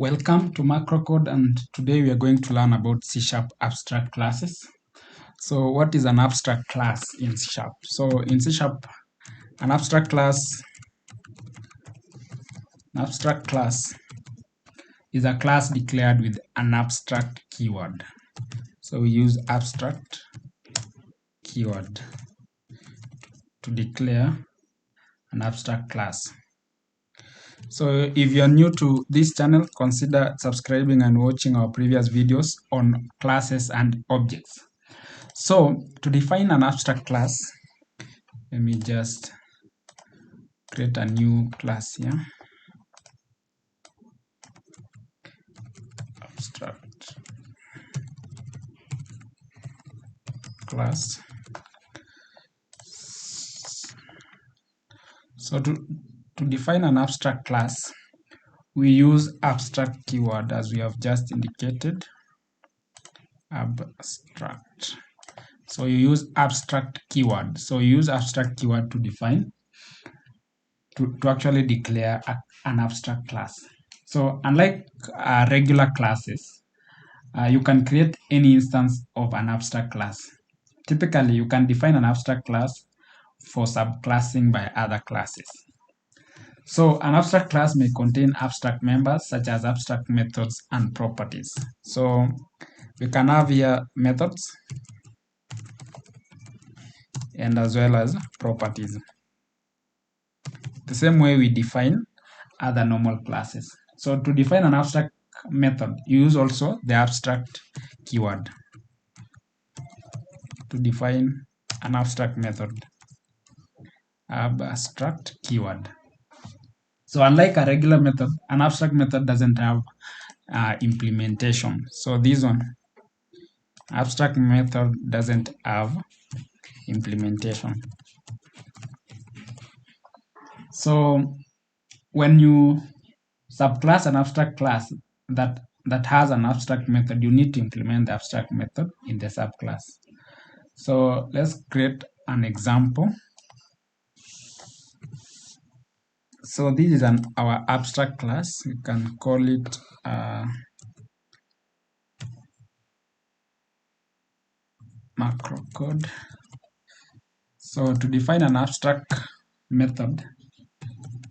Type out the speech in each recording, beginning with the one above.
Welcome to Macrocode, and today we are going to learn about C# abstract classes. So what is an abstract class in C#? So in C#, an abstract class is a class declared with an abstract keyword. So we use abstract keyword to declare an abstract class. So if you are new to this channel, consider subscribing and watching our previous videos on classes and objects. So to define an abstract class, let me just create a new class here. Abstract class. So to define an abstract class, we use abstract keyword as we have just indicated. Abstract. So you use abstract keyword. So you use abstract keyword to define, to actually declare an abstract class. So unlike regular classes, you can create any instance of an abstract class. Typically, you can define an abstract class for subclassing by other classes. So an abstract class may contain abstract members such as abstract methods and properties. So we can have here methods and as well as properties. The same way we define other normal classes. So to define an abstract method, you use also the abstract keyword to define an abstract method. Abstract keyword. So unlike a regular method, an abstract method doesn't have implementation. So this one, abstract method doesn't have implementation. So when you subclass an abstract class that has an abstract method, you need to implement the abstract method in the subclass. So let's create an example. So this is our abstract class. We can call it Macrocode. So to define an abstract method,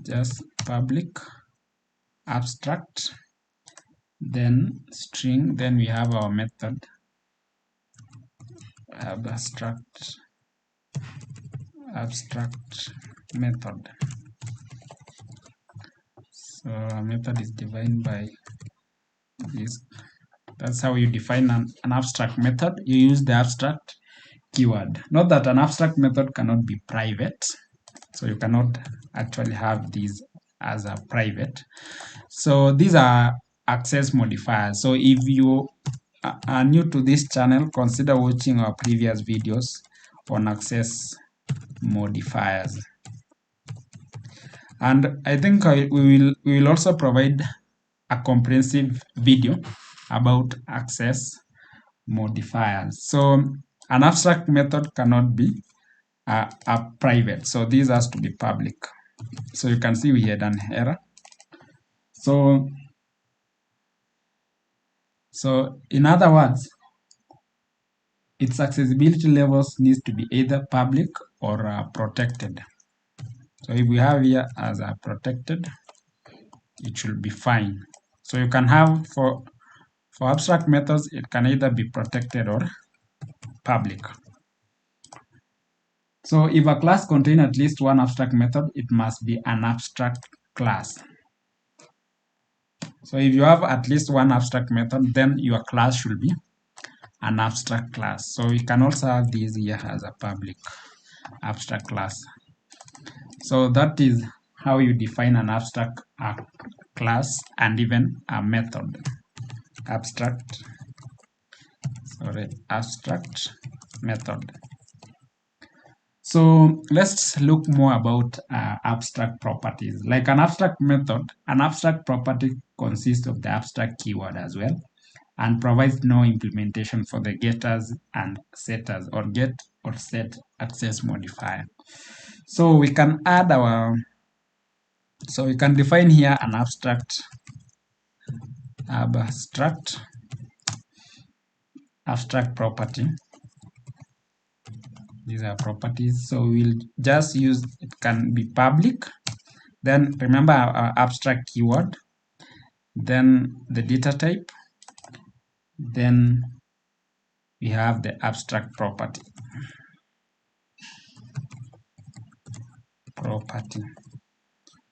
just public abstract, then string, then we have our method abstract method. So a method is defined by this. That's how you define an abstract method. You use the abstract keyword. Note that an abstract method cannot be private. So you cannot actually have these as a private. So these are access modifiers. So if you are new to this channel, consider watching our previous videos on access modifiers. And I think we will also provide a comprehensive video about access modifiers. So an abstract method cannot be a private. So this has to be public. So you can see we had an error. So in other words, its accessibility levels needs to be either public or protected. So if we have here as a protected, it should be fine. So you can have for abstract methods, it can either be protected or public. So if a class contains at least one abstract method, it must be an abstract class. So if you have at least one abstract method, then your class should be an abstract class. So we can also have this here as a public abstract class. So that is how you define an abstract class and even a method. Abstract method. So let's look more about abstract properties. Like an abstract method, an abstract property consists of the abstract keyword as well and provides no implementation for the getters and setters or get or set access modifier. So we can define here an abstract abstract property. These are properties, so we'll just use, it can be public, then remember our abstract keyword, then the data type, then we have the abstract property.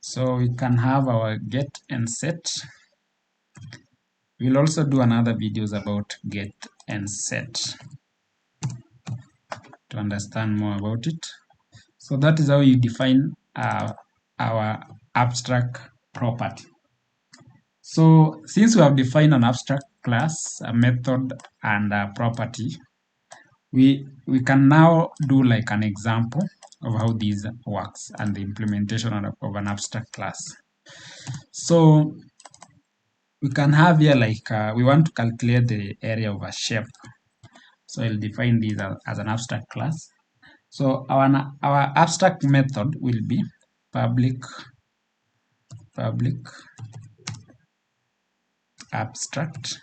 So we can have our get and set. We'll also do another videos about get and set to understand more about it. So that is how you define our abstract property. So since we have defined an abstract class, a method, and a property, we can now do like an example of how this works and the implementation of an abstract class. So we can have here like we want to calculate the area of a shape. So I'll define this as an abstract class. So our abstract method will be public abstract.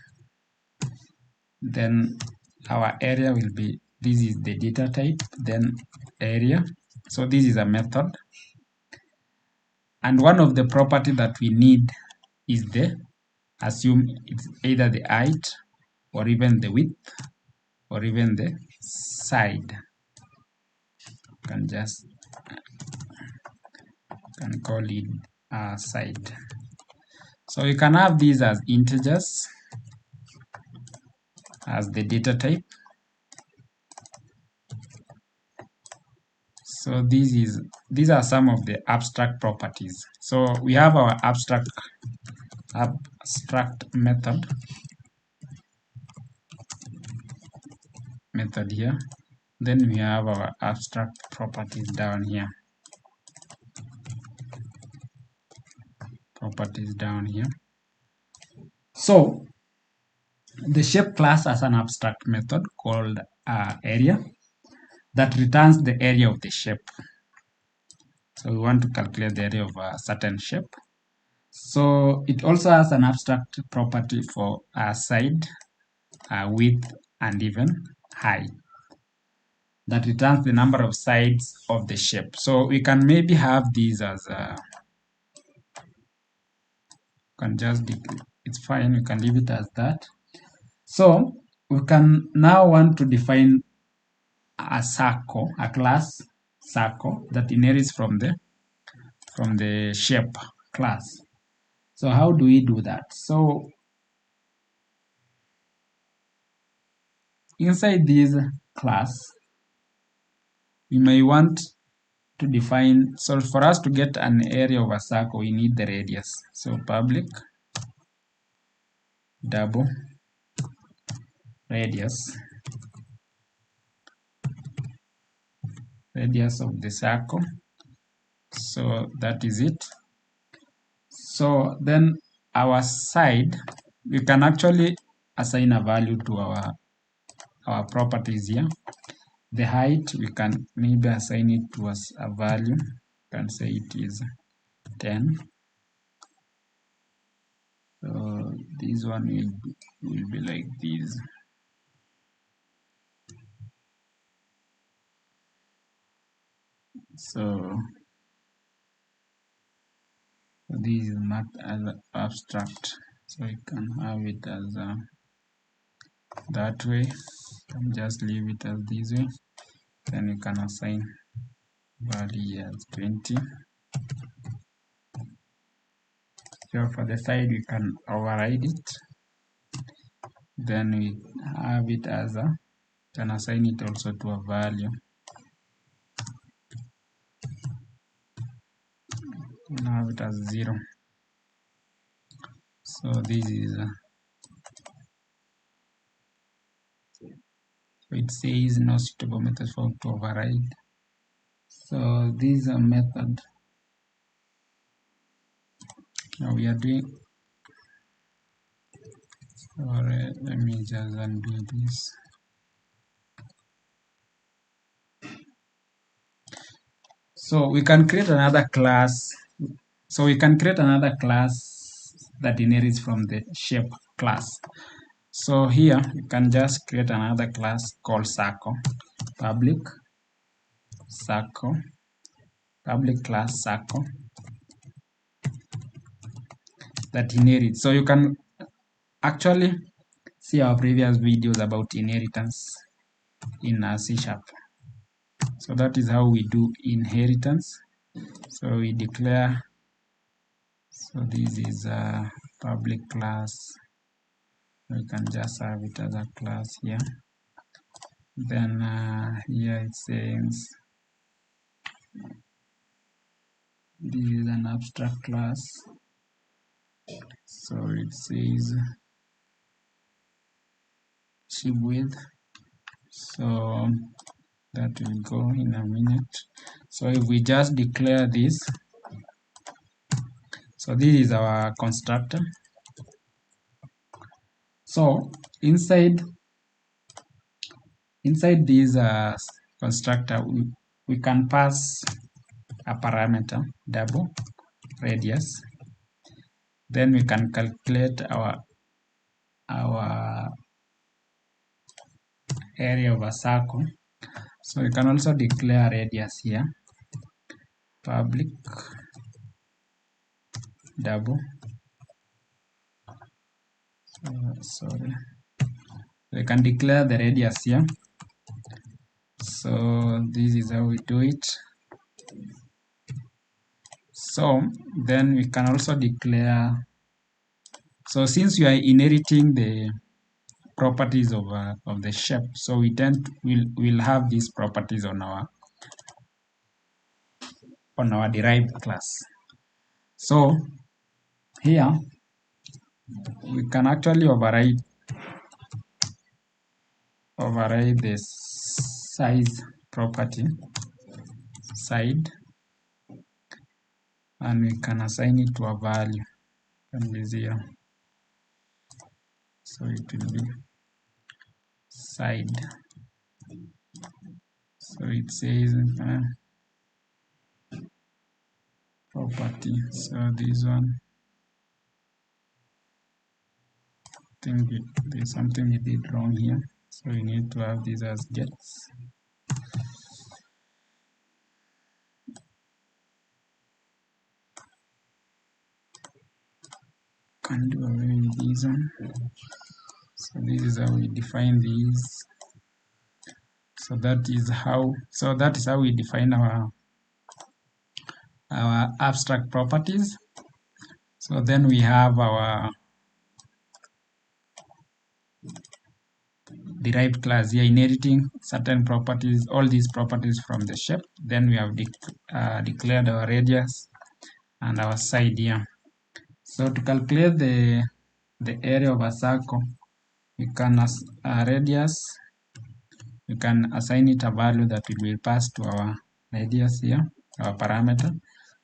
Then our area will be, this is the data type, then area. So this is a method. And one of the property that we need is the, assume it's either the height or even the width or even the side. Can just call it side. So you can have these as integers as the data type. So these are some of the abstract properties. So we have our abstract method here. Then we have our abstract properties down here. So the shape class has an abstract method called area that returns the area of the shape. So we want to calculate the area of a certain shape. So it also has an abstract property for side, width, and even height that returns the number of sides of the shape. So we can maybe have these as it's fine, we can leave it as that. So we can now want to define a circle, a class circle that inherits from the shape class. So how do we do that? So inside this class, we may want to define, so for us to get an area of a circle, we need the radius. So public double radius of the circle. So that is it. So then our side, we can actually assign a value to our properties here. The height, we can maybe assign it to us a value. We can say it is 10. So this one will be like this. So this is not as abstract, so you can have it as that way. You can just leave it as this way. Then you can assign value as 20. So for the side, we can override it. Then we have it as can assign it also to a value. We have it as 0. So this is so it says no suitable method for to override. So this is a method. Now we are doing. Alright, let me just undo this. So we can create another class. So we can create another class that inherits from the shape class. So here you can just create another class called circle, public circle, public class circle that inherits. So you can actually see our previous videos about inheritance in C#. So that is how we do inheritance. So we declare, so this is a public class. We can just have it as a class here. Then here it says this is an abstract class. So it says chip width. So that will go in a minute. So if we just declare this, so this is our constructor. So inside this constructor, we can pass a parameter double radius. Then we can calculate our area of a circle. So you can also declare radius here, public double. Sorry, we can declare the radius here. So this is how we do it. So then we can also declare, so since we are inheriting the properties of the shape, so we'll have these properties on our derived class. So here we can actually override the size property, side, and we can assign it to a value, can be 0. So it will be side. So it says property. So this one, I think there's something we did wrong here. So we need to have this as gets. Can do away with this one. So this is how we define these. So that is how we define our abstract properties. So then we have our derived class here inheriting certain properties, all these properties from the shape. Then we have declared our radius and our side here. So to calculate the area of a circle, we can radius, we can assign it a value that we will pass to our radius here, our parameter.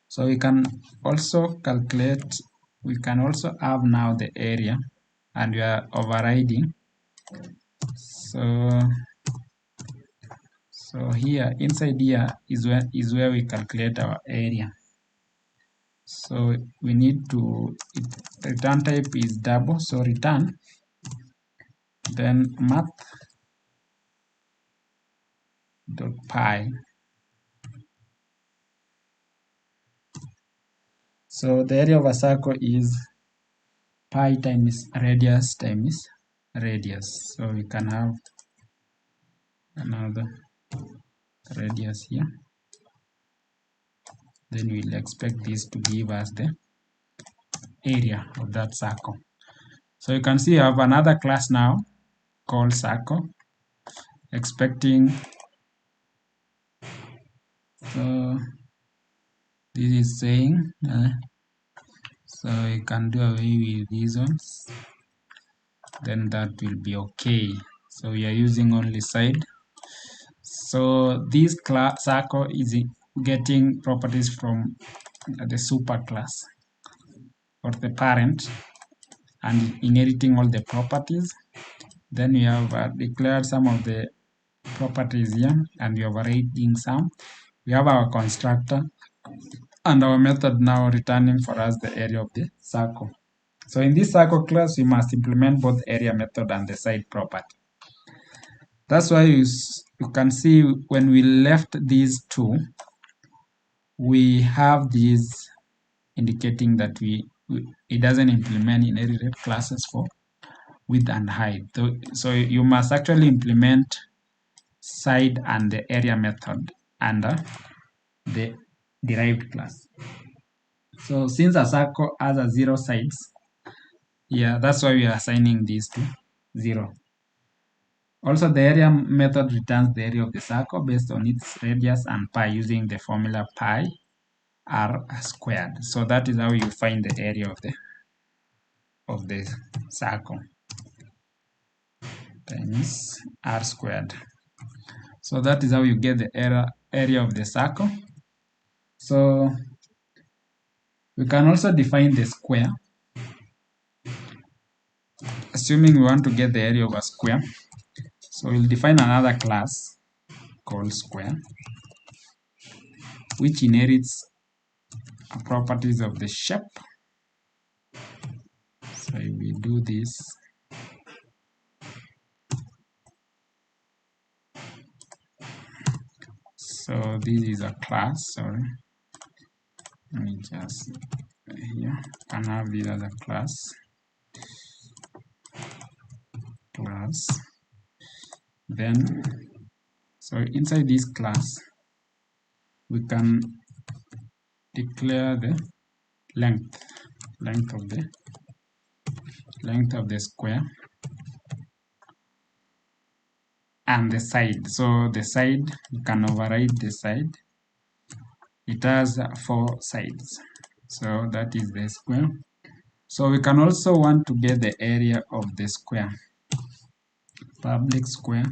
So we can also calculate, we can also have now the area, and we are overriding. So here, inside here is where we calculate our area. So we need to, return type is double, so return, then math.py. So the area of a circle is pi times radius times radius. So we can have another radius here. Then we'll expect this to give us the area of that circle. So you can see I have another class now called circle, expecting, so this is saying, so you can do away with these ones, then that will be okay. So we are using only side. So this circle is getting properties from the superclass or the parent and inheriting all the properties. Then we have declared some of the properties here and we are overriding some. We have our constructor and our method now returning for us the area of the circle. So in this circle class, we must implement both area method and the side property. That's why you can see when we left these two, we have these indicating that it doesn't implement inherited classes for width and height. So you must actually implement side and the area method under the derived class. So since a circle has a 0 sides, yeah, that's why we are assigning these to 0. Also, the area method returns the area of the circle based on its radius and pi using the formula pi r squared. So that is how you find the area of the circle times r squared. So that is how you get the area of the circle. So we can also define the square. Assuming we want to get the area of a square, so we'll define another class called square, which inherits properties of the shape. So if we do this, so this is a class, sorry, let me just here, can have this as a class, then, so inside this class, we can declare the length of the square and the side. So the side, you can override the side. It has 4 sides. So that is the square. So we can also want to get the area of the square, public square.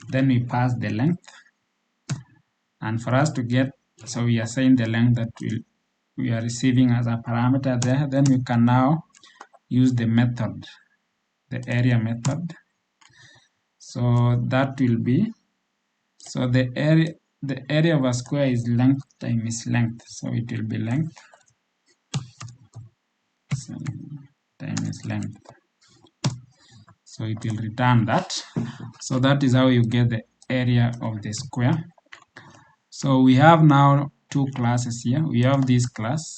Then we pass the length. And for us to get, so we assign the length that we are receiving as a parameter there. Then we can now use the method, the area method. So that will be, so the area of a square is length times length. So it will be length times length. So it will return that. So that is how you get the area of the square. So we have now 2 classes here. We have this class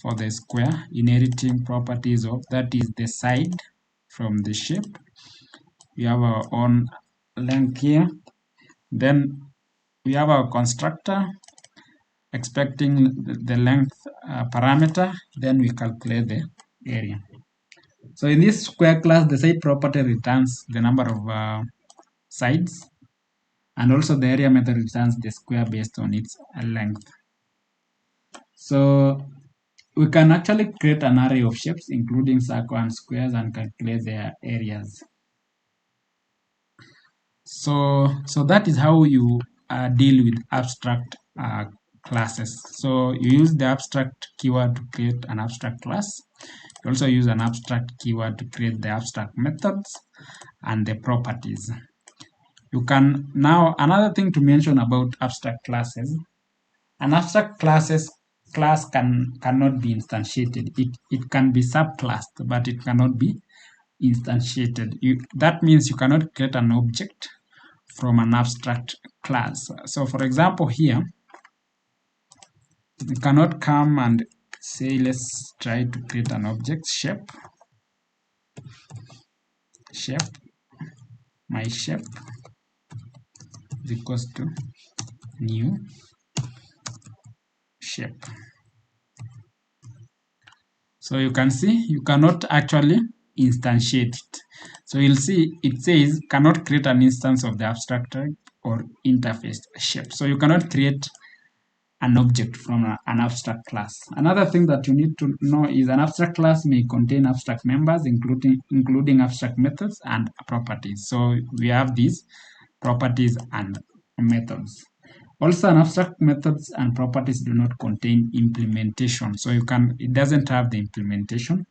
for the square, inheriting properties of, that is the side from the shape. We have our own length here. Then we have our constructor expecting the length parameter. Then we calculate the area. So in this square class, the side property returns the number of sides, and also the area method returns the square based on its length. So we can actually create an array of shapes, including circle and squares, and calculate their areas. So that is how you deal with abstract classes. So you use the abstract keyword to create an abstract class. You also use an abstract keyword to create the abstract methods and the properties. You can now, another thing to mention about abstract classes, an abstract class cannot be instantiated. It can be subclassed, but it cannot be instantiated. That means you cannot create an object from an abstract class. So for example here, you cannot come and say, let's try to create an object, shape, my shape is equals to new shape. So you can see you cannot actually instantiate it. So you'll see it says cannot create an instance of the abstract type or interface shape. So you cannot create an object from an abstract class. Another thing that you need to know is an abstract class may contain abstract members, including abstract methods and properties. So we have these properties and methods. Also, an abstract methods and properties do not contain implementation. So it doesn't have the implementation.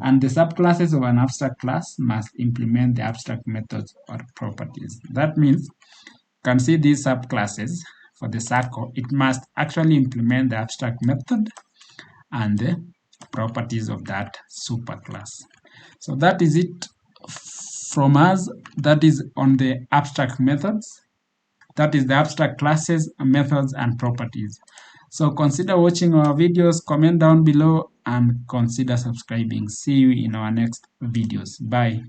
And the subclasses of an abstract class must implement the abstract methods or properties. That means you can see these subclasses for the circle, it must actually implement the abstract method and the properties of that superclass. So that is it from us. That is on the abstract methods. That is the abstract classes, methods, and properties. So consider watching our videos, comment down below, and consider subscribing. See you in our next videos. Bye.